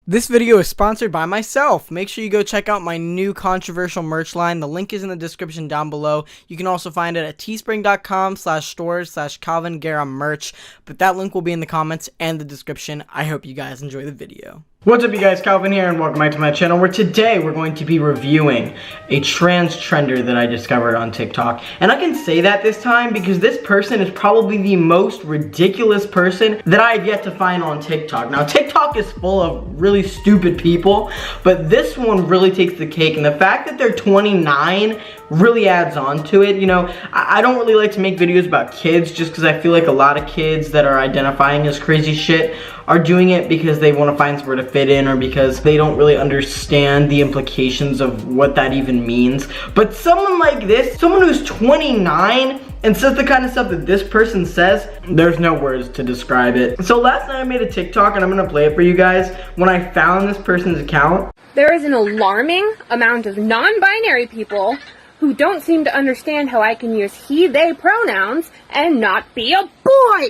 This video is sponsored by myself. Make sure you go check out my new controversial merch line. The link is in the description down below. You can also find it at teespring.com/stores/Calvin Guerra merch. But that link will be in the comments and the description. I hope you guys enjoy the video. What's up, you guys? Calvin here, and welcome back to my channel, where today we're going to be reviewing a Transtrender that I discovered on TikTok. And I can say that this time because this person is probably the most ridiculous person that I've yet to find on TikTok. Now, TikTok is full of really stupid people, but this one really takes the cake. And the fact that they're 29 really adds on to it. You know, I don't really like to make videos about kids just because I feel like a lot of kids that are identifying as crazy shit are doing it because they want to find somewhere to fit in, or because they don't really understand the implications of what that even means. But someone like this, someone who's 29 and says the kind of stuff that this person says, there's no words to describe it. So last night I made a TikTok, and I'm gonna play it for you guys. When I found this person's account, there is an alarming amount of non-binary people who don't seem to understand how I can use he, they pronouns and not be a boy.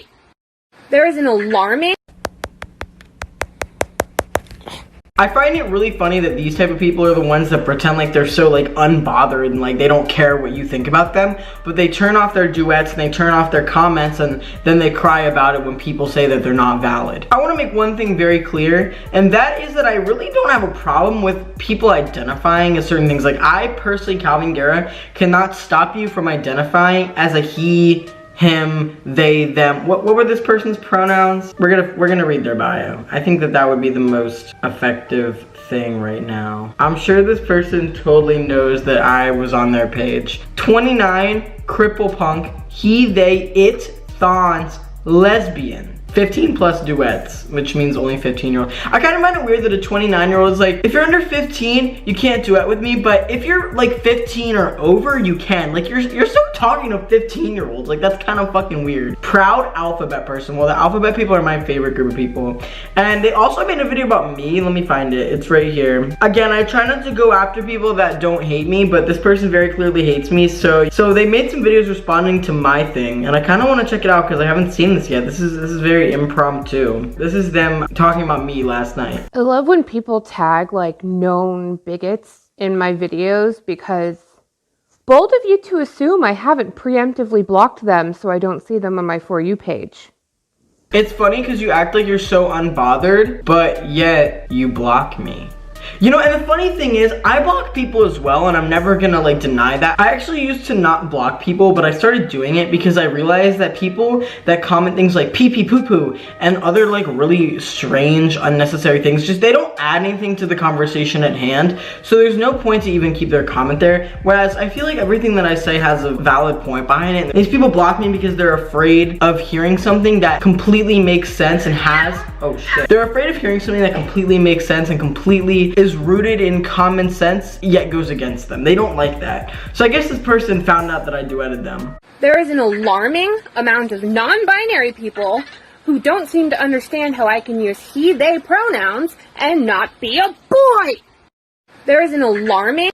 There is an alarming... I find it really funny that these type of people are the ones that pretend like they're so like unbothered and like they don't care what you think about them, but they turn off their duets and they turn off their comments, and then they cry about it when people say that they're not valid. I want to make one thing very clear, and that is that I really don't have a problem with people identifying as certain things. Like, I personally, Calvin Guerra, cannot stop you from identifying as a he, him, they, them. What were this person's pronouns? We're gonna read their bio. I think that would be the most effective thing right now. I'm sure this person totally knows that I was on their page. 29, cripple punk, he, they, it, thons, lesbian. 15 plus duets, which means only 15-year-old. I kind of find it weird that a 29-year-old is like, if you're under 15, you can't duet with me, but if you're like 15 or over, you can. Like, you're still talking to 15-year-olds. Like, that's kind of fucking weird. Proud alphabet person. Well, the alphabet people are my favorite group of people. And they also made a video about me. Let me find it. It's right here. Again, I try not to go after people that don't hate me, but this person very clearly hates me. So they made some videos responding to my thing, and I kind of want to check it out because I haven't seen this yet. This is very impromptu. This is them talking about me last night. I love when people tag like known bigots in my videos, because bold of you to assume I haven't preemptively blocked them so I don't see them on my For You page. It's funny because you act like you're so unbothered, but yet you block me. You know, and the funny thing is, I block people as well, and I'm never gonna like deny that. I actually used to not block people, but I started doing it because I realized that people that comment things like pee pee poo poo and other like really strange, unnecessary things, just they don't add anything to the conversation at hand. So there's no point to even keep their comment there. Whereas I feel like everything that I say has a valid point behind it. These people block me because they're afraid of hearing something that completely makes sense and has, oh shit. They're afraid of hearing something that completely makes sense and completely is rooted in common sense, yet goes against them. They don't like that. So I guess this person found out that I duetted them. There is an alarming amount of non-binary people who don't seem to understand how I can use he, they pronouns and not be a boy. There is an alarming...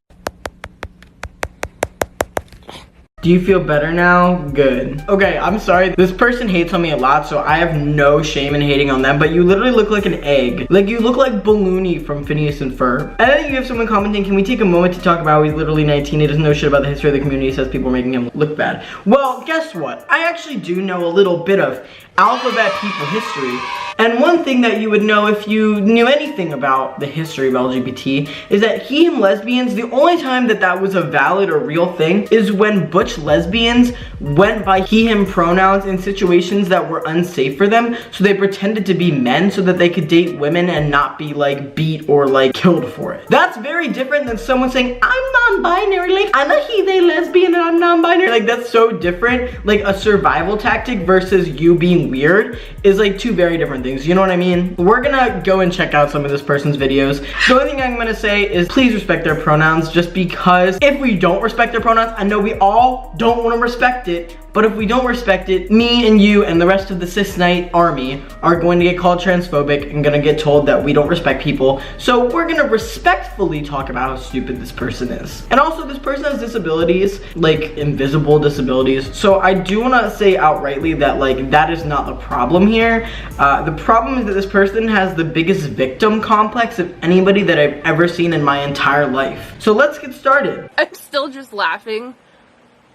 Do you feel better now? Good. Okay, I'm sorry. This person hates on me a lot, so I have no shame in hating on them, but you literally look like an egg. Like, you look like Balloony from Phineas and Ferb. And then you have someone commenting, can we take a moment to talk about how he's literally 19, he doesn't know shit about the history of the community, he says people are making him look bad. Well, guess what? I actually do know a little bit of alphabet people history. And one thing that you would know if you knew anything about the history of LGBT is that he, him lesbians, the only time that was a valid or real thing is when butch lesbians went by he, him pronouns in situations that were unsafe for them, so they pretended to be men so that they could date women and not be like beat or like killed for it. That's very different than someone saying, I'm non-binary, like I'm a he, they lesbian and I'm non-binary. Like, that's so different. Like, a survival tactic versus you being weird is like two very different things, you know what I mean? We're gonna go and check out some of this person's videos. The only thing I'm gonna say is please respect their pronouns, just because if we don't respect their pronouns, I know we all don't want to respect it, but if we don't respect it, me and you and the rest of the cis knight army are going to get called transphobic and gonna get told that we don't respect people. So we're gonna respectfully talk about how stupid this person is. And also, this person has disabilities, like invisible disabilities. So I do wanna say outrightly that like that is not the problem here. The problem is that this person has the biggest victim complex of anybody that I've ever seen in my entire life. So let's get started. I'm still just laughing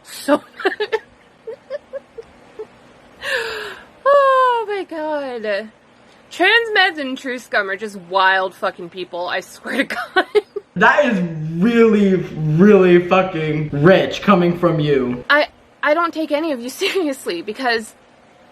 so oh my god. Trans meds and true scum are just wild fucking people, I swear to God. That is really, really fucking rich coming from you. I don't take any of you seriously because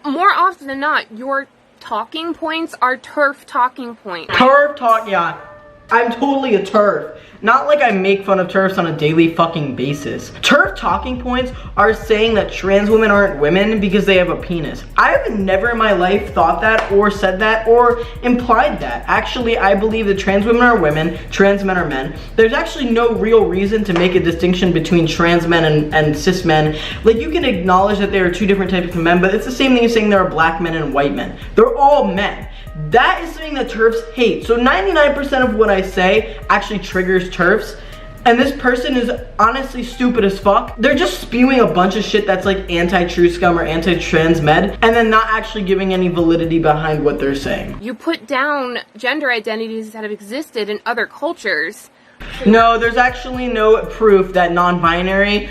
more often than not, your talking points are TERF talking points. TERF talk, yeah. I'm totally a TERF. Not like I make fun of TERFs on a daily fucking basis. TERF talking points are saying that trans women aren't women because they have a penis. I have never in my life thought that or said that or implied that. Actually, I believe that trans women are women, trans men are men. There's actually no real reason to make a distinction between trans men and cis men. Like, you can acknowledge that there are two different types of men, but it's the same thing as saying there are black men and white men. They're all men. That is something that TERFs hate. So 99% of what I say actually triggers TERFs. And this person is honestly stupid as fuck. They're just spewing a bunch of shit that's like anti-true scum or anti-trans med, and then not actually giving any validity behind what they're saying. You put down gender identities that have existed in other cultures. No, there's actually no proof that non-binary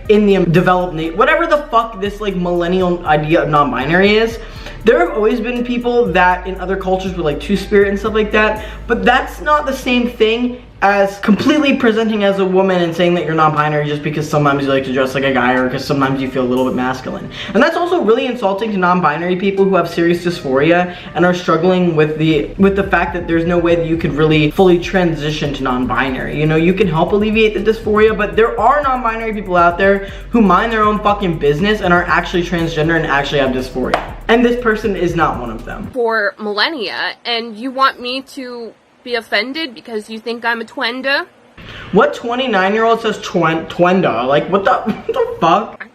in the developed whatever the fuck this like millennial idea of non-binary is. There have always been people that in other cultures with like two-spirit and stuff like that, but that's not the same thing as completely presenting as a woman and saying that you're non-binary just because sometimes you like to dress like a guy or because sometimes you feel a little bit masculine. And that's also really insulting to non-binary people who have serious dysphoria and are struggling with the fact that there's no way that you could really fully transition to non-binary. You know, you can help alleviate the dysphoria, but there are non-binary people out there who mind their own fucking business and are actually transgender and actually have dysphoria. And this person is not one of them. For millennia, and you want me to be offended because you think I'm a twenda? What 29-year-old says twenda? Like, what the fuck?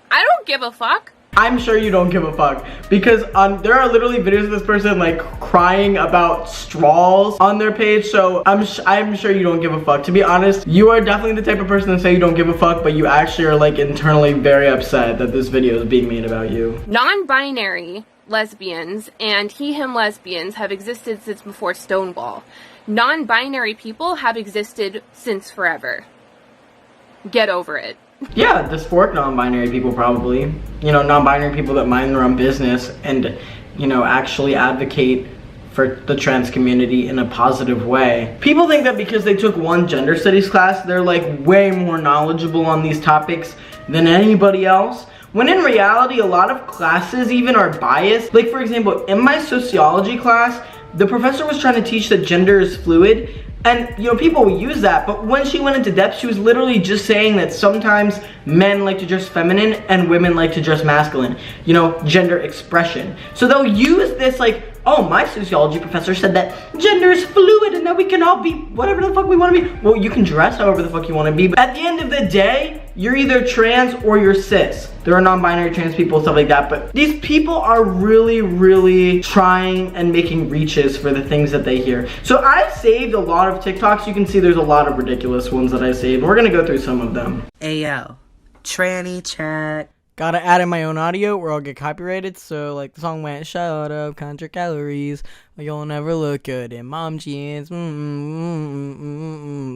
I don't give a fuck. I'm sure you don't give a fuck because there are literally videos of this person like crying about straws on their page, so I'm sure you don't give a fuck. To be honest, you are definitely the type of person to say you don't give a fuck, but you actually are like internally very upset that this video is being made about you. Non-binary lesbians and he/him lesbians have existed since before Stonewall. Non-binary people have existed since forever. Get over it. Yeah, dysphoric non-binary people probably. You know, non-binary people that mind their own business and, you know, actually advocate for the trans community in a positive way. People think that because they took one gender studies class, they're like way more knowledgeable on these topics than anybody else. When in reality, a lot of classes even are biased. Like, for example, in my sociology class, the professor was trying to teach that gender is fluid. And, you know, people will use that, but when she went into depth, she was literally just saying that sometimes men like to dress feminine and women like to dress masculine. You know, gender expression. So they'll use this like, oh, my sociology professor said that gender is fluid and that we can all be whatever the fuck we want to be. Well, you can dress however the fuck you want to be, but at the end of the day, you're either trans or you're cis. There are non-binary trans people, stuff like that, but these people are really, really trying and making reaches for the things that they hear. So I saved a lot of TikToks. You can see there's a lot of ridiculous ones that I saved. We're gonna go through some of them. Ayo, tranny chat. Gotta add in my own audio or I'll get copyrighted. So like the song went, shut up, count your calories. You'll never look good in mom jeans.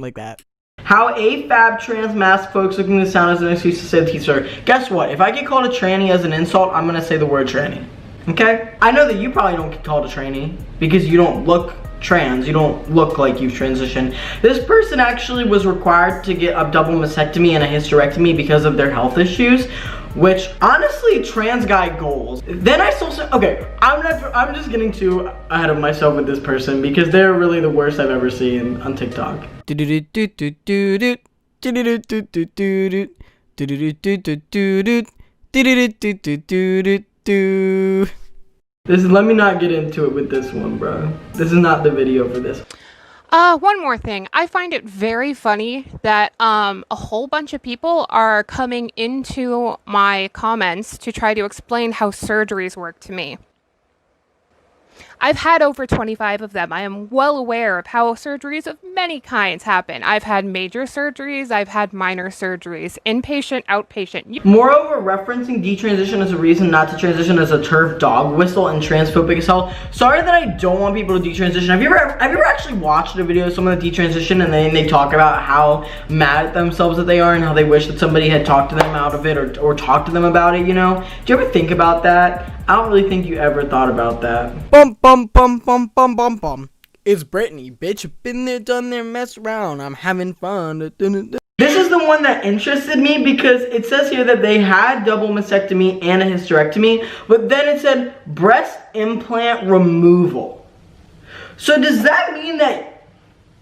Like that. How AFAB trans mask folks looking to sound as an excuse to say the teacher. Guess what? If I get called a tranny as an insult, I'm gonna say the word tranny. Okay? I know that you probably don't get called a tranny because you don't look trans. You don't look like you've transitioned. This person actually was required to get a double mastectomy and a hysterectomy because of their health issues, which honestly, trans guy goals. Then I still say, okay, I'm just getting too ahead of myself with this person because they're really the worst I've ever seen on TikTok. Let me not get into it with this one, bro. This is not the video for this. One more thing. I find it very funny that a whole bunch of people are coming into my comments to try to explain how surgeries work to me. I've had over 25 of them. I am well aware of how surgeries of many kinds happen. I've had major surgeries, I've had minor surgeries, inpatient, outpatient. Moreover, referencing detransition as a reason not to transition as a turf dog whistle and transphobic as hell. Sorry that I don't want people to detransition. Have you ever actually watched a video of someone that detransition and then they talk about how mad at themselves that they are and how they wish that somebody had talked to them out of it or talked to them about it, you know? Do you ever think about that? I don't really think you ever thought about that. Bum bum bum bum bum bum bum. It's Brittany, bitch. Been there, done there, mess around. I'm having fun. This is the one that interested me because it says here that they had double mastectomy and a hysterectomy, but then it said breast implant removal. So does that mean that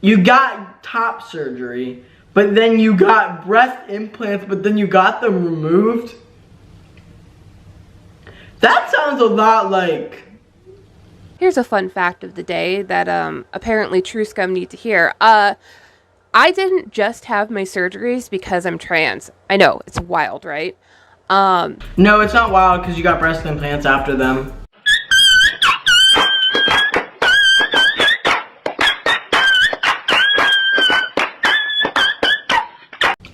you got top surgery, but then you got breast implants, but then you got them removed? That sounds a lot like... Here's a fun fact of the day that apparently True Scum need to hear. I didn't just have my surgeries because I'm trans. I know, it's wild, right? No, it's not wild because you got breast implants after them.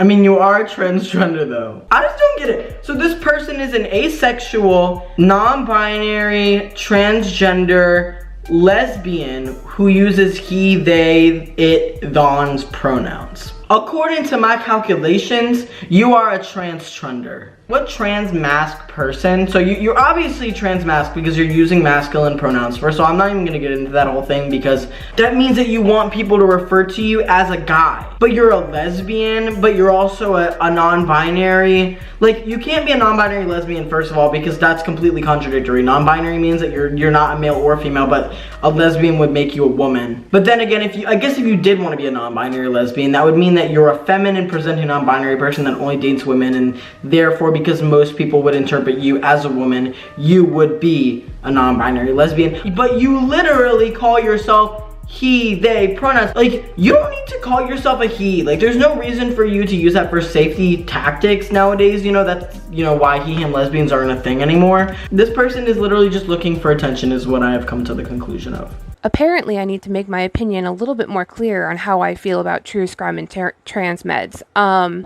I mean, you are a transtrender though. I just don't get it. So this person is an asexual, non-binary, transgender, lesbian who uses he, they, it, thons pronouns. According to my calculations, you are a transtrender. What trans mask person? So you're obviously trans mask because you're using masculine pronouns. First of all, I'm not even gonna get into that whole thing because that means that you want people to refer to you as a guy. But you're a lesbian, but you're also a non-binary. Like, you can't be a non-binary lesbian, first of all, because that's completely contradictory. Non-binary means that you're not a male or a female, but a lesbian would make you a woman. But then again, I guess if you did want to be a non-binary lesbian, that would mean that you're a feminine presenting non-binary person that only dates women, and therefore, because most people would interpret you as a woman, you would be a non-binary lesbian. But you literally call yourself he, they pronouns. Like, you don't need to call yourself a he. Like, there's no reason for you to use that for safety tactics nowadays. You know, that's, you know, why he, him lesbians aren't a thing anymore. This person is literally just looking for attention is what I have come to the conclusion of. Apparently, I need to make my opinion a little bit more clear on how I feel about true scrum and trans meds.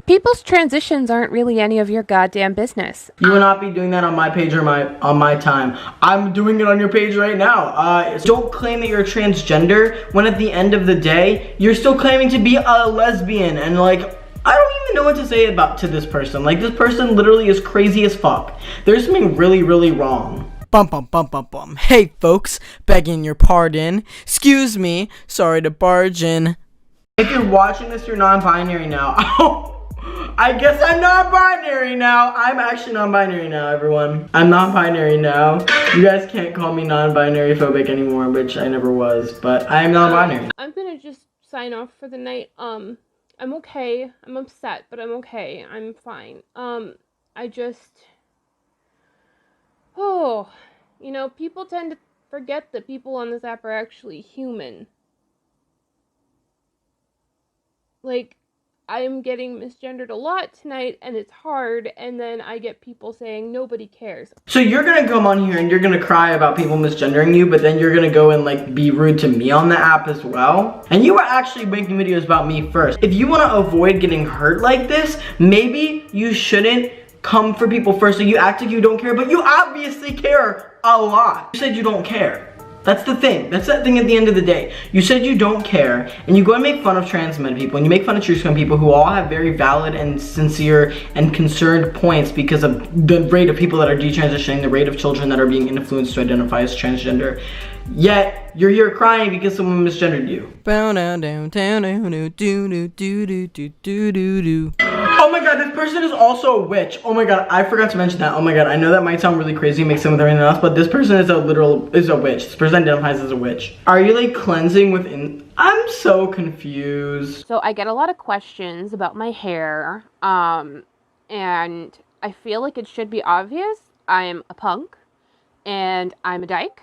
People's transitions aren't really any of your goddamn business. You will not be doing that on my page or on my time. I'm doing it on your page right now. Don't claim that you're transgender when at the end of the day, you're still claiming to be a lesbian. And like, I don't even know what to say to this person. Like, this person literally is crazy as fuck. There's something really, really wrong. Bum bum bum bum bum. Hey folks, begging your pardon. Excuse me, sorry to barge in. If you're watching this, you're non-binary now. I guess I'm non-binary now. I'm actually non-binary now, everyone. I'm non-binary now. You guys can't call me non-binary phobic anymore, which I never was, but I am non-binary. I'm gonna just sign off for the night. I'm okay. I'm upset, but I'm okay. I'm fine. Oh, you know, people tend to forget that people on this app are actually human. Like, I'm getting misgendered a lot tonight, and it's hard, and then I get people saying nobody cares. So you're gonna come on here and you're gonna cry about people misgendering you, but then you're gonna go and like be rude to me on the app as well? And you were actually making videos about me first. If you wanna avoid getting hurt like this, maybe you shouldn't come for people first. So you act like you don't care, but you obviously care a lot. You said you don't care. That's the thing. That's that thing at the end of the day. You said you don't care, and you go and make fun of trans men people, and you make fun of true scum people who all have very valid and sincere and concerned points because of the rate of people that are detransitioning, the rate of children that are being influenced to identify as transgender. Yet, you're here crying because someone misgendered you. Bow down down down down do do do do do do do do. Oh my god, this person is also a witch. Oh my god, I forgot to mention that. Oh my god, I know that might sound really crazy, make some of everything else, but this person is a witch. This person identifies as a witch. Are you like cleansing within? I'm so confused. So I get a lot of questions about my hair, and I feel like it should be obvious. I'm a punk, and I'm a dyke.